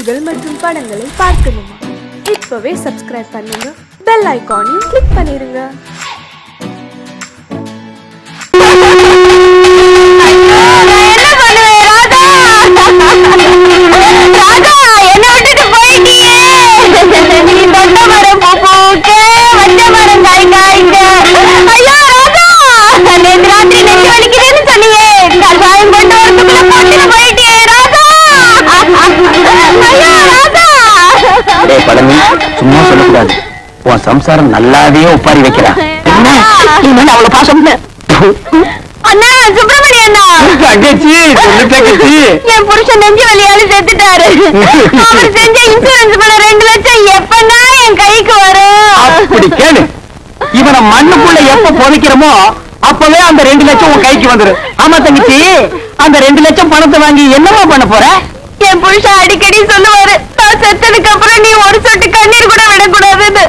நிகழ்ச்சிகள் மற்றும் படங்களை பார்க்கணுமா? இப்பவே சப்ஸ்கிரைப் பண்ணுங்க, பெல் ஐகானையும் கிளிக் பண்ணிருங்க. சும்மா சொல்லக்கூடாது, உன் சம்சாரம் நல்லாவே ஒப்பாரி வைக்கிறான். அவ்வளவு பாசம் அண்ணா, சுப்பிரமணிய அண்ணா, என் புருஷன் நெஞ்சு வலியால செத்துட்டாரு. அவர் செஞ்ச இன்சூரன்ஸ் பணம் 2 லட்சம் எப்பன்னா என் கைக்கு வரும்? அப்படி கேளு, இவனை மண்ணுக்குள்ள எப்ப புதைக்கிறோமோ அப்பவே அந்த 2 லட்சம் உன் கைக்கு வந்துடும். ஆமா தங்கச்சி, அந்த 2 லட்சம் பணத்தை வாங்கி என்னமா பண்ண போற? என் புருஷன் அடிக்கடி சொல்லுவாரு, நான் செத்ததுக்கு அப்புறம் நீ ஒரு சொட்டு கண்ணீர் கூட விடக்கூடாதுன்னு.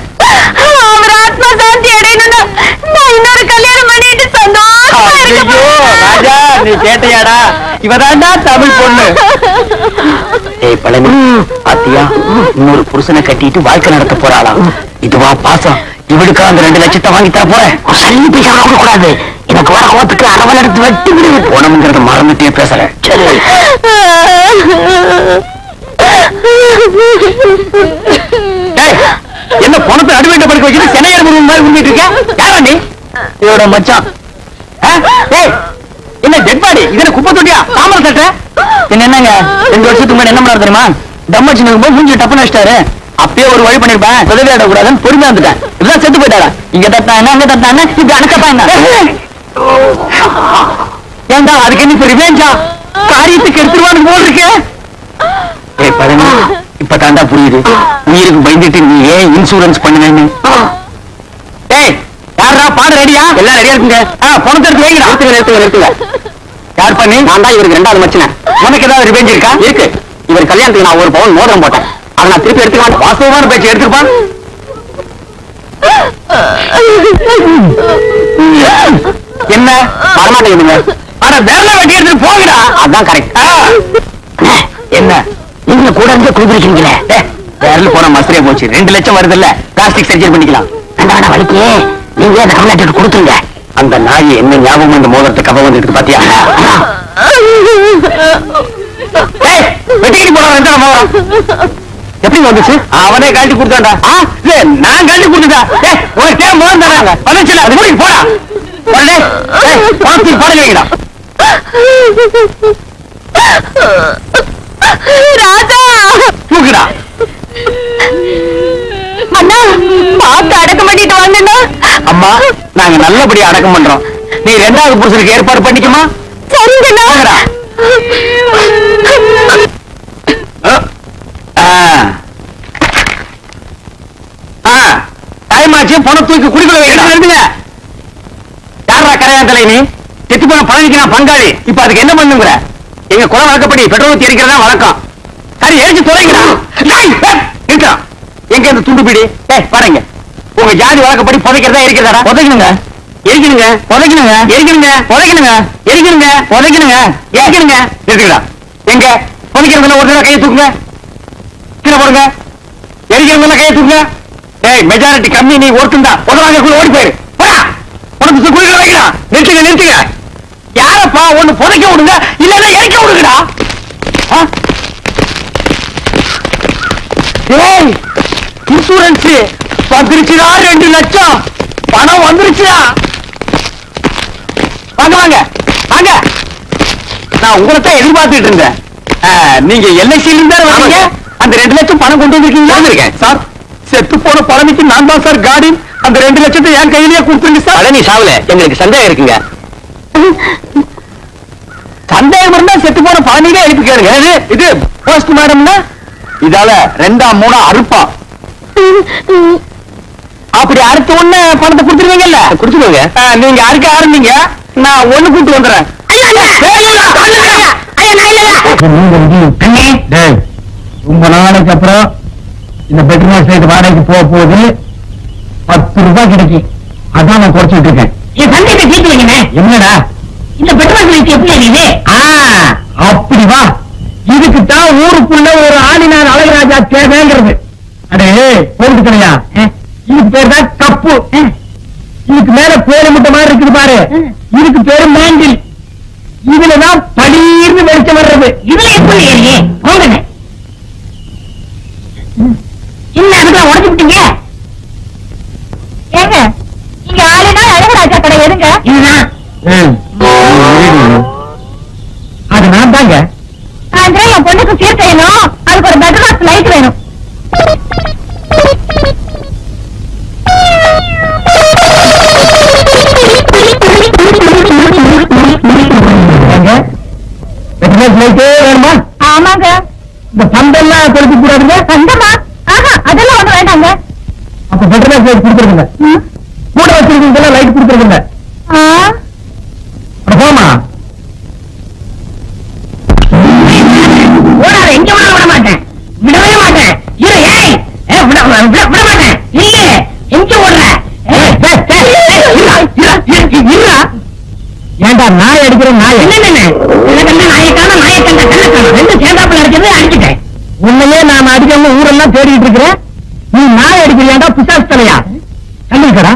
அவர் ஆத்மா சாந்தி அடையணும்னா நான் இன்னொரு கல்யாணம் பண்ணிட்டு சந்தோஷமா இருக்க. ராஜா, நீ கேட்டையாடா, இவதாண்டா தமிழ் பொண்ணு. ஏய் பழனி, பாத்தியா, இன்னொரு புருஷனை கட்டிட்டு வாழ்க்கை நடத்த போறாளாம். இதுவா பாசம்? இவளுக்கு அந்த 2 லட்சத்தை வாங்கி தர போறேன். சல்லி பேச கூடாது, எனக்கு வர கோத்துக்கு அரவல் எடுத்து வெட்டி விடுவேன். போனம்ங்கிறத மறந்துட்டே பேசுறேன். என்ன பணத்தை அடிவேட்ட படுக்க வச்சுட்டு சென்னையர் முருகன் மாதிரி உருவிட்டு இருக்க? யாரா நீ? இதோட மச்சான். என்ன டெட் பாடி? இதென்ன குப்பை தொட்டியா? தாமரை தட்ட? என்னங்க 2 வருஷத்துக்கு முன்னாடி என்ன பண்ணாரு தெரியுமா? தம்மச்சு போது மூஞ்சி டப்பு நஷ்டாரு. அப்பயே ஒரு வழி பண்ணிருப்பேன், உதவி ஆடக்கூடாதுன்னு பொறுமையா இருந்துட்டேன். இப்பதான் செத்து போயிட்டாரா? இங்க தட்டானா அங்க தட்டானா இப்படி அணுக்கப்பா என்ன? ஏண்டா அதுக்கு என்ன ரிவேஞ்சா? காரியத்துக்கு எடுத்துருவான்னு போல் இருக்கேன். ஏய் பழனி, இப்ப தாண்டா புரியுது உயிருக்கு பயந்துட்டு நீ ஏன் இன்சூரன்ஸ் பண்ணுவேன்னு. ஏய் யாரா பாட ரெடியா? எல்லாம் ரெடியா இருக்குங்க. பணத்தை எடுத்து வைங்கடா. எடுத்துங்க. யார் பண்ணி? நான் தான் இவருக்கு 2வது மச்சினேன். உனக்கு ஏதாவது ரிவேஞ்ச் இருக்கா? இருக்கு. இவர் கல்யாணத்துக்கு நான் 1 பவுன் மோதிரம் போட்டேன், அதை நான் திருப்பி எடுத்துக்கலாம். வாஸ்தவமான பேச்சு எடுத்துப்பான். என்ன வரமாட்டேங்குதுங்க? ஆனா வேலை வெட்டி எடுத்துட்டு போங்கடா. அதான் கரெக்ட். என்ன நீங்க கூட இருந்து குடிக்கிறீங்களே? வேறல போன மசரே போச்சு. 2 லட்சம் வருது இல்ல, பிளாஸ்டிக் சர்ஜரி பண்ணிக்கலாம். அந்த வலிக்கு நீங்க அந்த கம்ப்ளைண்ட் கொடுத்துருங்க. அந்த நாய் என்ன ஞாபகம் இந்த மோதிரத்தை கவ வந்துருக்கு பாத்தியா? வெட்டிக்கிட்டு போன 2 மோதிரம் எப்படி வந்துச்சு? அவனே காட்டி கொடுத்தாண்டா. நான் காட்டி கொடுத்தா? உனக்கு தேவை மோதிரம் தராங்க பதச்சல, அது கூட போடா. பணத்தில் பாடல் வைங்கடா. ராஜா தூக்குடா. அண்ணா, பார்த்து அடக்கம் பண்ணிட்டு வாங்கண்ணா. அம்மா, நாங்க நல்லபடியா அடக்கம் பண்றோம். நீ 2வது புருஷனுக்கு ஏற்பாடு பண்ணிக்குமா? சரிங்கண்ணா. டைமாச்சு, பணம் தூக்கி குடிக்கல வைங்க. யாரா கரையாந்தலை? நீ செத்து போன பழனிக்கு நான் பங்காளி. இப்ப அதுக்கு என்ன பண்ணுங்கிற? எங்க குல வழக்கப்படி பெட்ரோல் ஊத்தி எரிக்கிறதா வழக்கம். சரி, எரிச்சு தொலைங்கடா. இருக்கான் எங்க இந்த துண்டு பிடி? பாருங்க, உங்க ஜாதி வழக்கப்படி புதைக்கிறதா எரிக்கிறதா? புதைக்கணுங்க, எரிக்கணுங்க, புதைக்கணுங்க, எரிக்கணுங்க, புதைக்கணுங்க, எரிக்கணுங்க, புதைக்கணுங்க, எரிக்கணுங்க. இருக்குடா. எங்க புதைக்கிறதுல ஒரு தடவை கையை தூக்குங்க, கீழே போடுங்க. எரிக்கிறதுல கையை தூக்குங்க. மெஜாரிட்டி கம்மி, நீ ஒருத்தந்தா புதவாங்க ஓடி போயிரு. உனக்கு குளிக்க வைக்கலாம். நிறுத்துங்க. யாரப்பா? ஒண்ணு புதைக்க விடுங்க, இல்லன்னா எரிக்க விடுங்கடா. இன்சூரன்ஸ் வந்துருச்சுடா. 2 லட்சம் பணம் வந்துருச்சுடா. வாங்க. நான் உங்களைத்தான் எதிர்பார்த்துட்டு இருந்தேன். நீங்க எல்ஐசியில இருந்தா வரீங்க. அந்த 2 லட்சம் பணம் கொண்டு வந்திருக்கீங்க சார். செத்து போன பழனிக்கு நான் தான் சார் கார்டின். அந்த 2 லட்சத்தை என் கையிலேயே கொடுத்துருங்க சார். பழனி சாவல, எங்களுக்கு சந்தேகம் இருக்குங்க. சந்தேகம் இருந்தா செத்து போன பழனியே எழுப்பி கேளுங்க. இது போஸ்ட் மேடம்னா இதால 2ஆ 3ஆ அறுப்பா. அப்படி அறுத்த உடனே பணத்தை கொடுத்துருவீங்கல்ல? கொடுத்துருவீங்க. நீங்க அறுக்க ஆரம்பிங்க, நான் ஒண்ணு கூட்டு வந்துடுறேன். ரொம்ப நாளைக்கு அப்புறம் இந்த பெட்ரோல் சைடு வாடகைக்கு போக போகுது. 10 ரூபாய் கிடைக்கும். அதான் நான் குறைச்சிட்டு இருக்கேன். என் சந்தையை தீட்டு வைங்க. என்னடா இந்த பெட்ரோல் ரேட் எப்படி? அப்படி வா. இதுக்குத்தான் ஊருக்குள்ள ஒரு ஆளினார் அழகிற ராஜா தேவைங்கிறது. அடே போட்டு கிடையா, இதுக்கு பேர் தான் கப்பு. இதுக்கு மேல பேரு முட்டை மாதிரி இருக்குது பாரு, இதுக்கு பேரு மாண்டில். இதுலதான் படீர்னு வெளிச்சம் வர்றது. இதுல எப்படி போங்க இல்ல அதுக்கு உடச்சு விட்டீங்க. ஏங்க நீங்க ஆளுனா அழகராஜா கடை எதுங்க? இதுதான் அது நான் தாங்க. சாயந்தரம் என் பொண்ணுக்கு சீர் செய்யணும், அதுக்கு ஒரு பெட்ரூம் லைட் வேணும். வேணுமா? ஆமாங்க. இந்த பந்தெல்லாம் கொடுக்க கூடாதுங்க. பந்தமா? ஆஹா, அதெல்லாம் ஒண்ணு வேண்டாங்க. அப்ப பெட்ரோல் லைட் கொடுத்துருங்க. கூட வச்சிருக்கீங்க லைட் கொடுத்துருங்க. போமா ஓடாத, எங்க விட மாட்டேன், விடவே மாட்டேன். விட மாட்டேன். இல்ல எங்க ஓடுற? ஏண்டா நாய் அடிக்கிற நாய்? நாயக்கான ரெண்டு சேர்ந்தாப்புல அடிக்கிறது அடிச்சுட்டேன். உன்னையே நான் அடிக்காம ஊரெல்லாம் தேடிட்டு இருக்கிறேன். நீ நாய் அடிக்கிறியாண்டா பிசாசு தலையா? கண்டிப்பா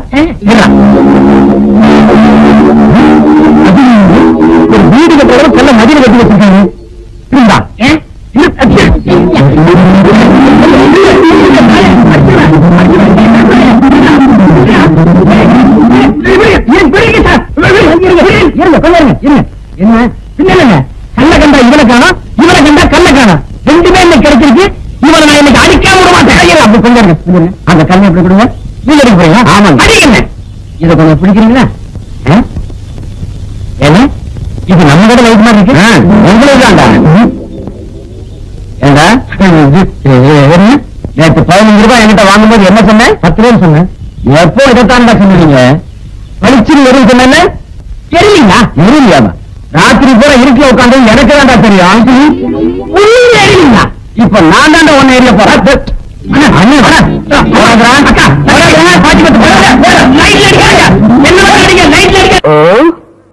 ஒரு வீடு கட்டுறவங்க நல்ல மதிய கட்டி வச்சிருக்காங்க. இருந்தா என்ன கல்ல கண்டா இவனை காணும், இவனை கண்டா கல்ல காணும். ரெண்டுமே இன்னைக்கு கிடைச்சிருக்கு. இவனை நான் இன்னைக்கு அடிக்காம விட மாட்டேன். அப்படி கொஞ்சம் அந்த கல்லை எப்படி கொடுங்க. நீங்க அடிக்க போறீங்க? ஆமாங்க. அடிக்கல இதை கொஞ்சம் பிடிக்கிறீங்களா? ஏன்னா இது நம்ம கூட லைட் மாதிரி இருக்கு. உங்களுக்கு தான்டா. ஏண்டா நேற்று 15 ரூபாய் என்கிட்ட வாங்கும்போது என்ன சொன்னேன்? 10 ரூபாய் சொன்னேன். எப்போ இதைத்தான்டா சொன்னீங்க? பளிச்சுன்னு எதுவும் சொன்ன தெரியலீங்களா? தெரியலையாமா? ராத்திரி பூரா இருட்டில் உட்காந்து எனக்கு தான்டா தெரியும். தெரியலீங்களா? இப்ப நான் தாண்டா ஒன்னு ஏரியா போறேன்.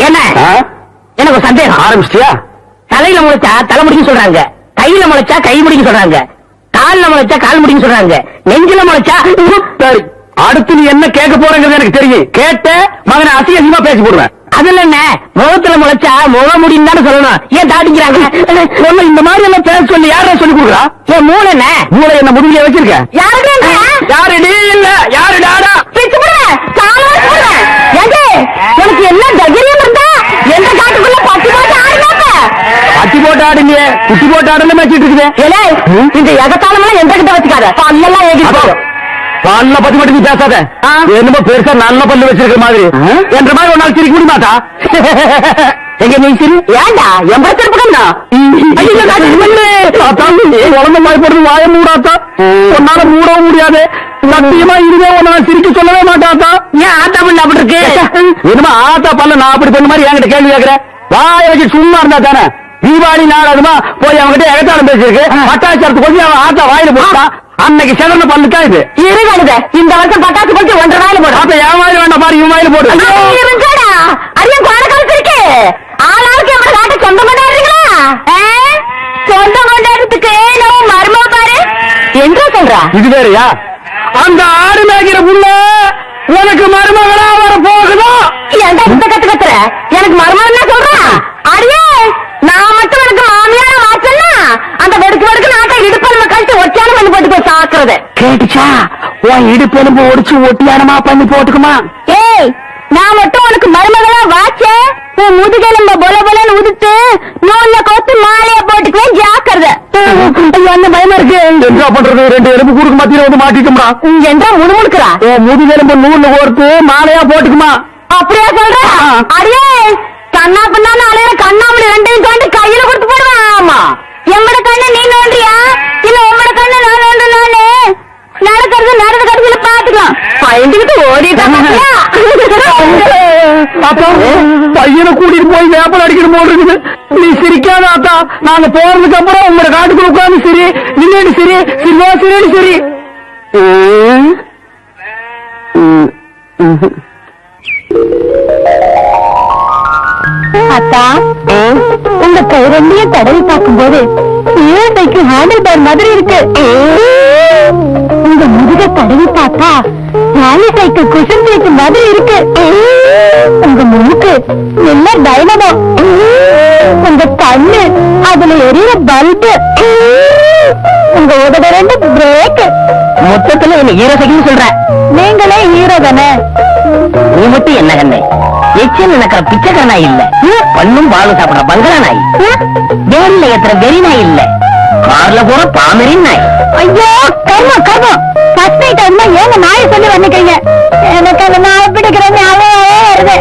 என்ன எனக்கு சந்தேகம் ஆரம்பிச்சியா? தலையில முளைச்சா தலை முடிக்க சொல்றாங்க, கையில முளைச்சா கை முடிக்க சொல்றாங்க, கால்ல முளைச்சா கால் முடிக்க சொல்றாங்க, நெஞ்சில முளைச்சா. அடுத்து நீ என்ன கேட்க போறங்கிறது எனக்கு தெரியும். கேட்ட மகனை அசிங்கமா பேசி போடுவேன். அதுல என்ன முகத்துல முளைச்சா முக முடியும் தானே சொல்லணும். ஏன் தாடிக்கிறாங்க? இந்த மாதிரி எல்லாம் பேச சொல்லி யாரா சொல்லி கொடுக்குறா? என் மூளை என்ன மூளை என்ன முதுகில வச்சிருக்க? யாரு இல்ல யாரு டாடா உனக்கு என்ன தைரியம் இருந்தா எந்த காட்டுக்குள்ள பட்டி போட்டு ஆடுனாப்ப? பட்டி போட்டு ஆடுங்க, குட்டி போட்டு ஆடுன்னு மேய்ச்சிட்டு இருக்குது. இந்த எகத்தாலமெல்லாம் எந்த கிட்ட வச்சுக்காத, பல்லெல்லாம் ஏகிட்டு பல்ல பத்தி மட்டும் நீ பேசாத. என்னமோ பெருசா நல்ல பல்லு வச்சிருக்கிற மாதிரி என்ற மாதிரி ஒரு நாள் சிரிக்க முடியுமாட்டா? எங்க நீ சிரி ஏண்டா எம்ப திருப்பா உடம்பு மாதிரி போடுறது வாய மூடாத்தா. உன்னால மூடவும் முடியாது. சத்தியமா இதுவே உன்னால சிரிக்க சொல்லவே மாட்டாத்தா. ஏன் ஆத்தா பண்ண அப்படி இருக்கு? என்னமா ஆத்தா பண்ண நான் அப்படி பண்ண மாதிரி என்கிட்ட கேள்வி கேட்கிற? வாய வச்சு சும்மா இருந்தா தானே. தீபாவளி நாள் அதுமா போய் அவங்ககிட்ட எகத்தாலும் பேசிருக்கு. பட்டாச்சாரத்து கொஞ்சம் அவன் ஆத்தா வாயில போட்டா அன்னைக்கு சிறந்த பல்லுக்கா இது இருக்காது. இந்த வருஷம் பட்டாசு கொஞ்சம் 1.5 வாயில போடு. அப்ப என் வாயில வேண்டாம் பாரு, இவன் வாயில போடு. அரியம் கோட கழிச்சிருக்கு. ஆளாளுக்கு எவ்வளவு நாட்டை சொந்தம் கொண்டாடுறீங்களா? சொந்தம் கொண்டாடுறதுக்கு நம்ம மருமக பாரு எங்க சொல்றா? இது வேறையா? அந்த ஆடு மேய்க்கிற புள்ள உனக்கு மருமகளா வர போகுதோ? ஏன்டா இந்த கத்துற? எனக்கு மருமகன்னா சொல்றான். அடியே நான் மட்டும் எனக்கு மாமியார மாத்தன்னா அந்த வெடுக்கு வெடுக்கு நாட்டை இடுப்பெலும்பு கழிச்சு ஒட்டியான பண்ணி போட்டு போய் சாக்குறது கேட்டுச்சா? உன் இடுப்பெலும்பு ஒடிச்சு ஒட்டியானமா பண்ணி போட்டுக்குமா? ஏய் நான் மட்டும் உனக்கு மருமகளா வாச்சே உன் முதுகெலும்ப பொல பொலன்னு உதுத்து நூல்ல கோத்து மாலையா போட்டுக்குவேன். ஜாக்கிரதை. அந்த பயமா இருக்கு. என்ன பண்றது? 2 எலும்பு கூடுக்கு மத்தியில வந்து மாட்டிக்குமா? என்றா முணுமுணுக்குறா? முதுகெலும்பு நூல்ல கோர்த்து மாலையா போட்டுக்குமா? அப்படியா சொல்ற? அடியே கண்ணா பண்ணான்னு அலையிற கண்ணாமணி 2ஐயும் தாண்டி கையில கொடுத்து போடுவேன். ஆமா எம்மட கண்ணு நீ நோண்டியா இல்ல உம்மட கண்ணு நான் நோண்டுனாலே நடக்கிறது நடந்த கடைசியில பாத்துக்கலாம். பயந்துகிட்டு ஓடிட்டாங்க. பையனை கூட்டிட்டு போய் வேப்பல் அடிக்கணும் போல் இருக்குது. நீ சிரிக்காத ஆத்தா. நாங்க போறதுக்கு அப்புறம் உங்களோட காட்டுக்குள்ள உட்காந்து சரி நின்று சரி சிரிவா சிரின்னு சரி. தாத்தா உங்க கை ரெண்டையும் தடவி பார்க்கும்போது சைக்கிள் ஹேண்டில் பார் மாதிரி இருக்கு. உங்க முதுக தடவி பார்த்தா ராலி சைக்கிள் குஷன் சைக்கிள் மாதிரி இருக்கு. உங்க மூக்கு என்ன டைனமோ. உங்க கண்ணு அதுல எரிய பல்பு. உங்க உதட ரெண்டு பிரேக். மொத்தத்துல என்ன ஹீரோ சைக்கிள் சொல்ற? நீங்களே ஹீரோ தானே. நீ மட்டும் என்ன கண்ணே எச்சில் நடக்கிற பிச்சைக்கார நாய் இல்ல, பண்ணும் பாலும் சாப்பிடுற பங்களா நாய், வேலில ஏத்துற வெறி நாய் இல்ல, கார்ல போற பாமரின் நாய். ஐயோ கர்மம் கர்மம். ஃபர்ஸ்ட் நைட் அதுமா ஏங்க நாயை சொல்லி வந்துட்டீங்க. எனக்கு அந்த நாய் பிடிக்கிற ஞாபகமே வருது.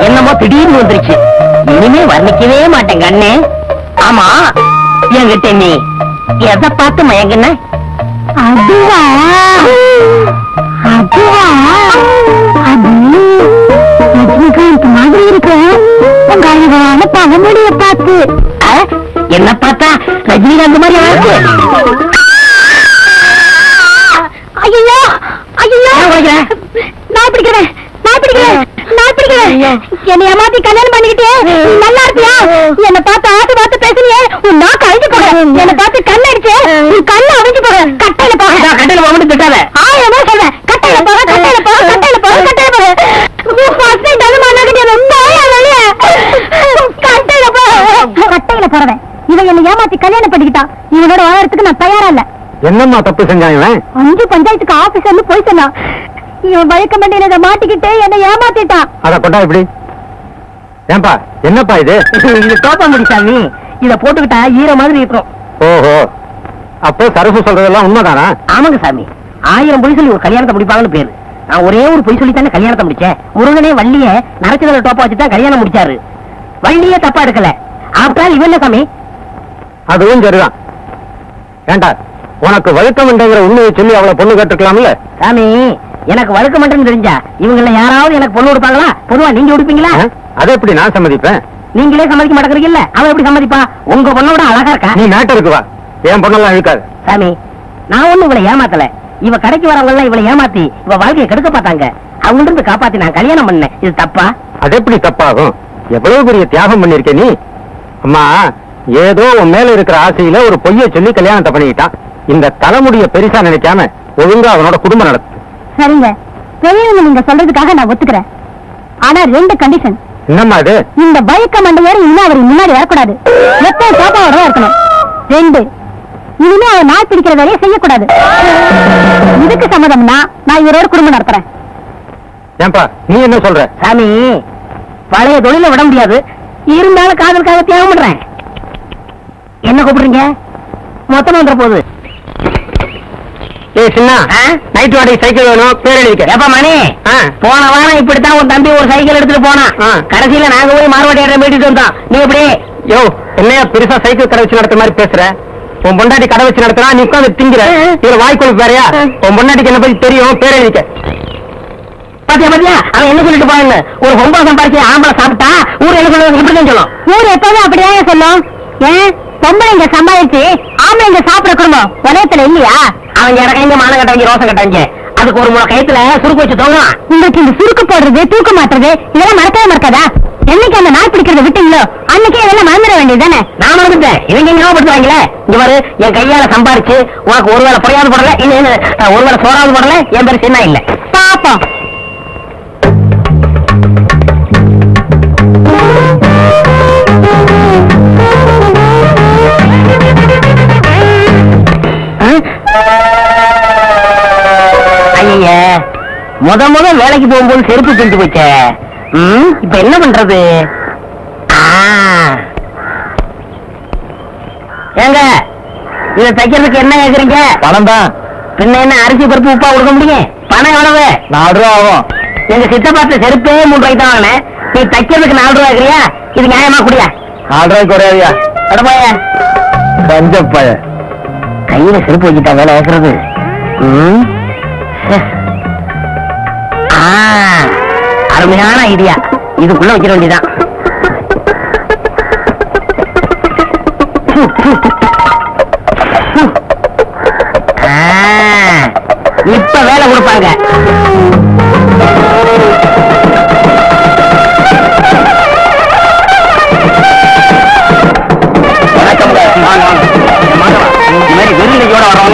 என்னமோ திடீர்னு வந்துருச்சு. இனிமே வர்ணிக்கவே மாட்டேன் கண்ணே. ஆமா என்கிட்ட நீ எதை பார்த்து மயங்குன? அதுவா அதுவா அது ரஜினிகாந்த் மாதிரி இருக்கு. உங்க அழகான பழமொழிய பார்த்து. என்ன பார்த்தா ரஜினிகாந்த் மாதிரி இருக்கு. ஐயோ ஐயோ நான் பிடிக்கிறேன் நான் பிடிக்கிறேன் நான் பிடிக்கிறேன். என்னை ஏமாத்தி கல்யாணம் பண்ணிக்கிட்டே நல்லா இருப்பியா? என்னை பார்த்து ஆசை பார்த்து பேசுனியே உன் நாக்கு அழிஞ்சு போக. என்னை பார்த்து கண் அடிச்சு உன் கண்ணு அழிஞ்சு போக. கட்டையில போக கட்டையில போக மட்டும் திட்டாத. ஆயிரமா சொல்றேன். கட்டையில போக கட்டையில போக கட்டையில போக கட்டையில போக. கட்டையில போறவன் இவன் என்னை ஏமாத்தி கல்யாணம் பண்ணிக்கிட்டான். இவனோட வாழறதுக்கு நான் தயாரா இல்ல. என்னம்மா தப்பு செஞ்சான் இவன்? 5 பஞ்சாயத்துக்கு ஆபீசர்னு போய் சொன்னான். இவன் வழக்க மண்டியில மாட்டிக்கிட்டே என்னை ஏமாத்திட்டான். அத கொண்டா இப்படி. ஏன்பா என்னப்பா இது? இது தோப்பாங்குடி சாமி. இத போட்டுக்கிட்டா ஈர மாதிரி இருக்கும். ஓஹோ, அப்போ சரசு சொல்றதெல்லாம் உண்மைதானா? ஆமாங்க சாமி. 1000 பொய் சொல்லி ஒரு கல்யாணத்தை முடிப்பாங்கன்னு பேரு. நான் ஒரே ஒரு பொய் சொல்லி தானே கல்யாணத்தை முடிச்சேன். முருகனே வள்ளிய நரச்சதுல டோப்பா வச்சுதான் கல்யாணம் முடிச்சாரு. வள்ளியே தப்பா எடுக்கல. ஆப்டால் இவன் என்ன சாமி? அதுவும் சரிதான். ஏண்டா உனக்கு வழுக்கமண்டங்கிற உண்மையை சொல்லி அவளை பொண்ணு கேட்டுக்கலாம்ல? சாமி எனக்கு வழுக்கமண்டன்னு தெரிஞ்சா இவங்கள யாராவது எனக்கு பொண்ணு கொடுப்பாங்களா? பொதுவா நீங்க கொடுப்பீங்களா? அதை எப்படி நான் சம்மதிப்பேன்? நீங்களே சம்மதிக்க மாட்டேங்கிறீங்கல்ல, அவன் எப்படி சம்மதிப்பா? உங்க பொண்ணோட அழகா இருக்கா. நீ மேட்டருக்கு வா. என் பொண்ணெல்லாம் இருக்காது. சாமி நான் ஒண்ணு இவளை ஏமாத்தல. இவ கடைக்கு வரவங்க எல்லாம் இவளை ஏமாத்தி இவ வாழ்க்கையை கெடுக்க பார்த்தாங்க. அவங்க இருந்து காப்பாத்தி நான் கல்யாணம் பண்ணேன். இது தப்பா? அது எப்படி தப்பாகும்? எவ்வளவு பெரிய தியாகம் பண்ணிருக்க நீ. அம்மா ஏதோ உன் மேல இருக்கிற ஆசையில ஒரு பொய்யை சொல்லி கல்யாணத்தை பண்ணிக்கிட்டான். இந்த தலைமுடிய பெருசா நினைக்காம ஒழுங்கா அவனோட குடும்பம் நடத்து. சரிங்க, பெரியவங்க நீங்க சொல்றதுக்காக நான் ஒத்துக்கிறேன். ஆனா 2 கண்டிஷன். என்னம்மா அது? இந்த பைக்க மண்டையாரு இன்னும் அவர் முன்னாடி வரக்கூடாது. எப்ப பாப்பாவோட இருக்கணும். 2 இனிமே அவர் நாய் பிடிக்கிற வேலையை செய்யக்கூடாது. இதுக்கு சம்மதம்னா நான் இவரோட குடும்பம் நடத்துறேன். ஏன்பா நீ என்ன சொல்ற? சாமி பழைய தொழில விட முடியாது. இருந்தாலும் காதலுக்காக தியாகம் பண்றேன். என்ன கூப்பிடுறீங்க? மொத்தம் வந்துற போகுது. நைட் வாடகை சைக்கிள் வேணும், பேர் எழுதிக்க. எப்ப மணி போன வாரம் இப்படித்தான் உன் தம்பி ஒரு சைக்கிள் எடுத்துட்டு போனான். கடைசியில நாங்க போய் மார்வாடி போயிட்டு வந்தோம். நீ எப்படி யோ என்னையா பெருசா சைக்கிள் கடை வச்சு நடத்துற மாதிரி பேசுற? உன் பொண்டாட்டி கடை வச்சு நடத்துறா, நீ உட்காந்து திங்கிற. இதுல வாய்க்கொழுப்பு வேறையா? உன் பொண்டாட்டிக்கு என்ன பத்தி தெரியும், பேர் எழுதிக்க. பாத்தியா பாத்தியா அவன் என்ன சொல்லிட்டு போறாங்க? ஒரு 9 சம்பாதிச்சு ஆம்பளை சாப்பிட்டா ஊர் என்ன சொல்லுவாங்க? இப்படிதான் சொல்லும். ஊர் எப்பவுமே அப்படிதான் சொல்லும். ஏன் பொம்பளைங்க சம்பாதிச்சு ஆம்பளைங்க சாப்பிட குடும்பம் உலகத்துல இல்லையா? அவங்க இறங்க மானம் கட்டவங்க ரோசம் கட்டவங்க அதுக்கு ஒரு முறை கயத்துல சுருக்கு வச்சு தோணும். உங்களுக்கு இந்த சுருக்கு போடுறது தூக்க மாட்டுறது இதெல்லாம் மறக்கவே மறக்காதா? என்னைக்கு அந்த நாய் பிடிக்கிறத விட்டீங்களோ அன்னைக்கே இதெல்லாம் மறந்துட வேண்டியது தானே. நான் மறந்துட்டேன். இவங்க ஞாபகப்படுத்துவாங்களே. இங்க பாரு, என் கையால சம்பாரிச்சு உனக்கு ஒருவேளை பொறையாவது போடல, இல்ல ஒருவேளை சோறாவது போடல. என் பேரு சின்ன இல்ல. பாப்போம். முத வேலைக்கு போகும்போது செருப்பு பிஞ்சு போச்சே. இப்ப என்ன பண்றது? ஏங்க இத தைக்கிறதுக்கு என்ன கேக்குறீங்க? பணம் தான். பின்ன என்ன அரிசி பருப்பு உப்பா கொடுக்க முடியும்? பணம் எவ்வளவு? 4 ரூபா ஆகும். எங்க சித்தப்பாத்துல செருப்பே 3 ரூபாய்க்கு தான் வாங்கினேன். நீ தைக்கிறதுக்கு 4 ரூபா இருக்கிறியா? இது நியாயமா குடியா? 4 ரூபாய்க்கு குறையாதியா? அடப்பாய பஞ்சப்பாய கையில செருப்பு வச்சுட்டா வேலை கேக்குறது. அருமையான ஐடியா. இதுக்குள்ள வைக்கிற வேண்டியதான். இப்ப வேலை கொடுப்பாங்க.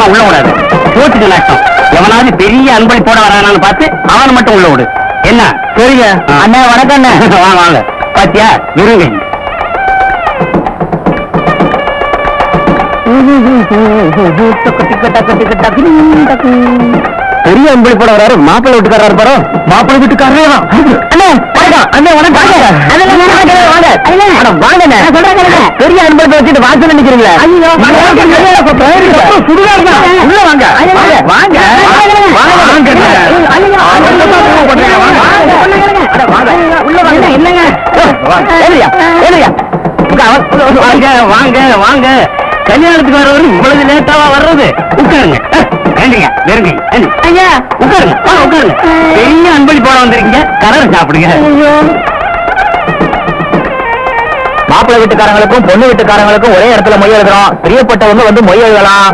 எல்லாம் உள்ள விடாது. போட்டுக்கு நஷ்டம். எவனாவது பெரிய அன்பளிப்போட வரானான்னு பார்த்து அவனை மட்டும் உள்ள விடு. என்ன? சரிங்க அண்ணா. வணக்கம் அண்ணா. வாங்க வாங்க. பாத்தியா விருங்க. பெரிய அன்பளிப்போட வராரு. மாப்பிள்ளை வீட்டுக்காரர் பாரு. மாப்பிள்ளை வீட்டுக்காரரே தான். அண்ணா அண்ணா வணக்கம். பெரிய அன்பளிப்பை வச்சுட்டு வாசல் நினைக்கிறீங்களா? உள்ள வாங்க வாங்க வாங்க வாங்க. கல்யாணத்துக்கு வரவரு இவ்வளவு லேட்டாவா வர்றது? உட்காருங்க. வேண்டுங்க நெருங்க. ஐயா உட்காருங்க உட்காருங்க. பெரிய அன்பளிப்போட வந்திருக்கீங்க. கரர் சாப்பிடுங்க. மாப்பிள்ளை வீட்டுக்காரங்களுக்கும் பொண்ணு வீட்டுக்காரங்களுக்கும் ஒரே இடத்துல மொய் எழுதுறோம். பிரியப்பட்டவங்க வந்து மொய் எழுதலாம்.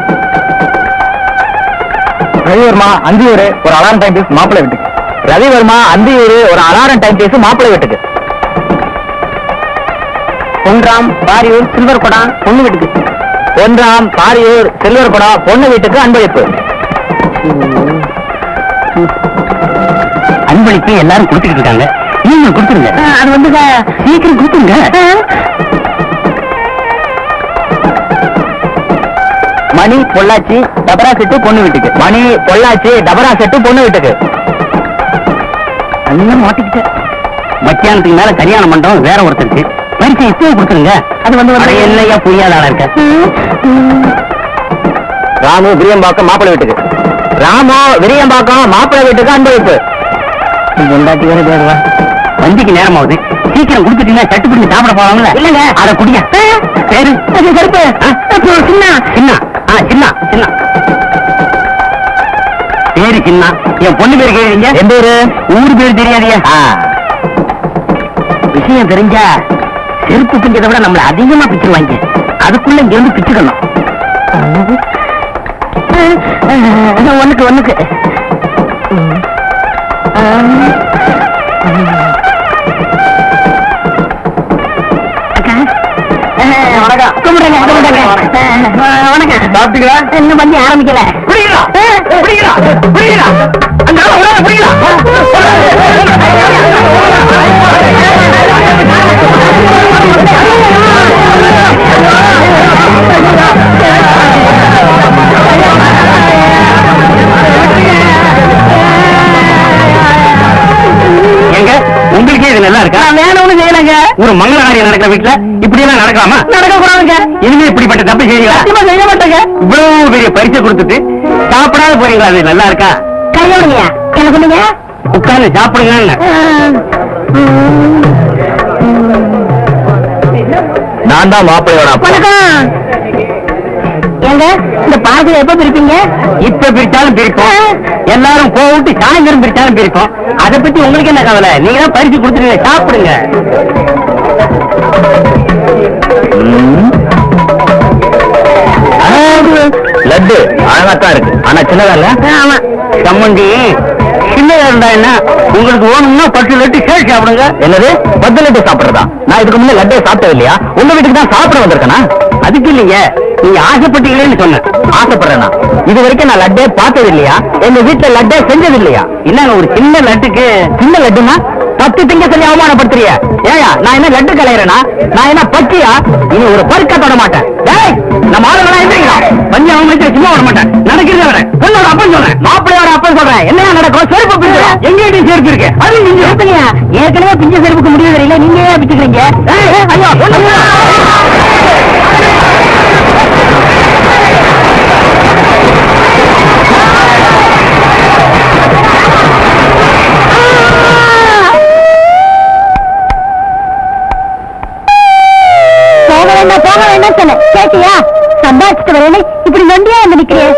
ரவிவர்மா அந்தியூர் ஒரு அலாரம் டைம் பீஸ் மாப்பிள்ளை வீட்டுக்கு. ரவிவர்மா அந்தியூர் ஒரு அலாரம் டைம் பீஸ் மாப்பிள்ளை வீட்டுக்கு. ஒன்றாம் பாரியூர் சில்வர் குடம் பொண்ணு வீட்டுக்கு. ஒன்றாம் பாரியூர் சில்வர் குடம் பொண்ணு வீட்டுக்கு அன்பளிப்பு. அன்பளிப்பு எல்லாரும் கொடுத்துக்கிட்டு இருக்காங்க. நீங்க கொடுத்துருங்க. அது வந்து சீக்கிரம் கொடுத்துருங்க. மணி பொள்ளாச்சி டபரா செட்டு பொண்ணு வீட்டுக்கு. மணி பொள்ளாச்சி டபரா செட்டு பொண்ணு வீட்டுக்கு. எல்லாம் மாட்டிக்கிட்ட. மத்தியானத்துக்கு மேல கல்யாண மண்டபம் வேற ஒருத்தருக்கு. பரிசை இப்பவே கொடுத்துருங்க. அது வந்து என்னையா புரியாத ஆளா இருக்க. ராமு விரியம்பாக்கம் மாப்பிள்ளை வீட்டுக்கு. ராமு விரியம்பாக்கம் மாப்பிள்ளை வீட்டுக்கு அன்பளிப்பு. கொண்டாட்டி வேற பேருவா. வண்டிக்கு நேரம் ஆகுது. சீக்கிரம் கொடுத்துட்டீங்கன்னா சட்டு பிடிச்சி சாப்பிட போவாங்களா? இல்லங்க அத குடிங்க. பேரு கருப்பு சின்ன சின்ன சின்ன சின்ன பேரு சின்ன. என் பொண்ணு பேரு கேட்குறீங்க? எந்த ஊரு? ஊரு பேரு தெரியாதியா? விஷயம் தெரிஞ்சா செருப்பு பிஞ்சதை விட நம்மள அதிகமா பிச்சுருவாங்க. அதுக்குள்ள இங்க இருந்து பிச்சுக்கணும். ஒண்ணுக்கு ஒண்ணுக்கு. வணக்கம். கும்பிடுங்க கும்பிடுங்க. வணக்கம். சாப்பிட்டீங்களா? இன்னும் பண்ணி ஆரம்பிக்கல. புரியுதா புரியுதா புரியுதா? அங்க புரியுதா? எங்க உங்களுக்கே இது நல்லா இருக்கா? வேணும்னு செய்யலங்க. ஒரு மங்கள காரியம் நடக்கிற வீட்டுல இப்படி எல்லாம் நடக்கலாமா? நடக்க கூடாதுங்க. இனிமே இப்படிப்பட்ட தப்பு செய்யலாம். செய்ய மாட்டாங்க. இவ்வளவு பெரிய பரிசை கொடுத்துட்டு சாப்பிடாத போறீங்களா? அது நல்லா இருக்கா? கையோடுங்க எனக்கு உட்கார்ந்து சாப்பிடுங்க. நான் தான் மாப்பிள்ளையோட வணக்கம். ஏங்க இந்த பாரதியை எப்ப பிரிப்பீங்க? இப்ப பிரிச்சாலும் பிரிப்போம். எல்லாரும் போட்டு சாயந்தரம் பிரிச்சாலும் பிரிப்போம். அதை பத்தி உங்களுக்கு என்ன கவலை? நீங்க தான் பரிசு கொடுத்துருங்க. சாப்பிடுங்க. லட்டு அழகாத்தான் இருக்கு. ஆனா சின்னதா இல்ல. ஆமா சம்மந்தி சின்னதா இருந்தா என்ன? உங்களுக்கு வேணும்னா 10 லட்டு சேர்த்து சாப்பிடுங்க. என்னது 10 லட்டு சாப்பிடுறதா? நான் இதுக்கு முன்ன லட்டே சாப்பிட்டது இல்லையா? உங்க வீட்டுக்கு தான் சாப்பிட வந்திருக்கேனா? அதுக்கு இல்லைங்க. நீங்க ஆசைப்பட்டீங்களேன்னு சொன்னேன். ஆசைப்படுறேனா? இது வரைக்கும் நான் லட்டே பார்த்தது இல்லையா? எங்க வீட்டுல லட்டே செஞ்சது இல்லையா? என்னங்க ஒரு சின்ன லட்டுக்கு? சின்ன லட்டுனா 10 திங்க சொல்லி அவமானப்படுத்துறிய? ஏயா நான் என்ன லட்டு கலையறேனா? நான் என்ன பச்சியா? இனி ஒரு பருக்க தொட மாட்டேன். டேய் நம்ம ஆளுங்களா எந்திரிக்கலாம். பஞ்சு அவங்க சும்மா வர மாட்டேன். நடக்கிறத விட பொண்ணோட அப்பன் சொல்றேன். மாப்பிள்ளையோட அப்பன் சொல்றேன். என்ன நடக்கும்? செருப்பு பிஞ்சு எங்கேயும் செருப்பு இருக்கு. அது நீங்க ஏத்துங்க. ஏற்கனவே பிஞ்சு செருப்புக்கு முடிவு தெரியல. நீங்க ஏன் பிச்சுக்கிறீங்க? ஐயோ கேட்டியா? சம்பாதிச்சுட்டு வரேன்னு இப்படி நொண்டியா வந்து நிக்கிறேன்.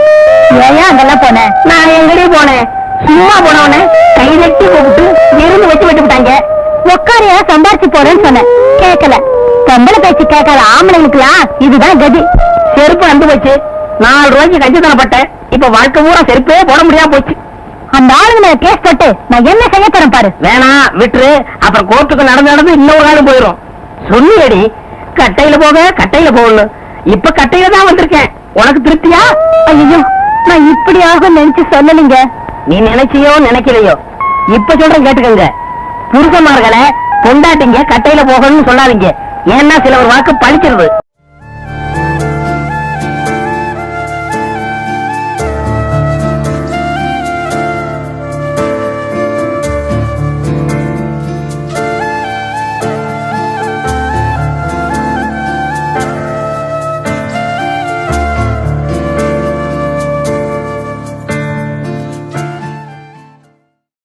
ஏன் அங்கெல்லாம் போனேன்? நான் எங்கடே போனேன்? சும்மா போனவன கை நட்டி கூப்பிட்டு இருந்து வச்சு விட்டு விட்டாங்க. உக்காரையா சம்பாதிச்சு போறேன்னு சொன்னேன். கேட்கல. பொம்பளை பேச்சு கேட்காத ஆம்பளைங்களுக்குலாம் இதுதான் கதி. செருப்பு வந்து போச்சு. 4 ரூபாய்க்கு கஞ்சித்தனப்பட்டேன். இப்ப வாழ்க்கை பூரா செருப்பே போட முடியாம போச்சு. அந்த ஆளுங்க கேஸ் போட்டு நான் என்ன செய்ய தரேன் பாரு. வேணாம் விட்டுரு. அப்புறம் கோர்ட்டுக்கு நடந்து இன்னொரு நாள் போயிடும். சொல்லியடி கட்டையில போக கட்டையில போகணும். இப்ப கட்டையில தான் வந்திருக்கேன். உனக்கு திருப்தியா? ஐயோ நான் இப்படி ஆகும் நினைச்சு சொல்லலைங்க. நீ நினைச்சியோ நினைக்கலையோ இப்ப சொல்றேன் கேட்டுக்கங்க. புருஷமார்களை பொண்டாட்டிங்க கட்டையில போகணும்னு சொல்லாதீங்க. ஏன்னா சில ஒரு வாக்கு பழிக்கிறது.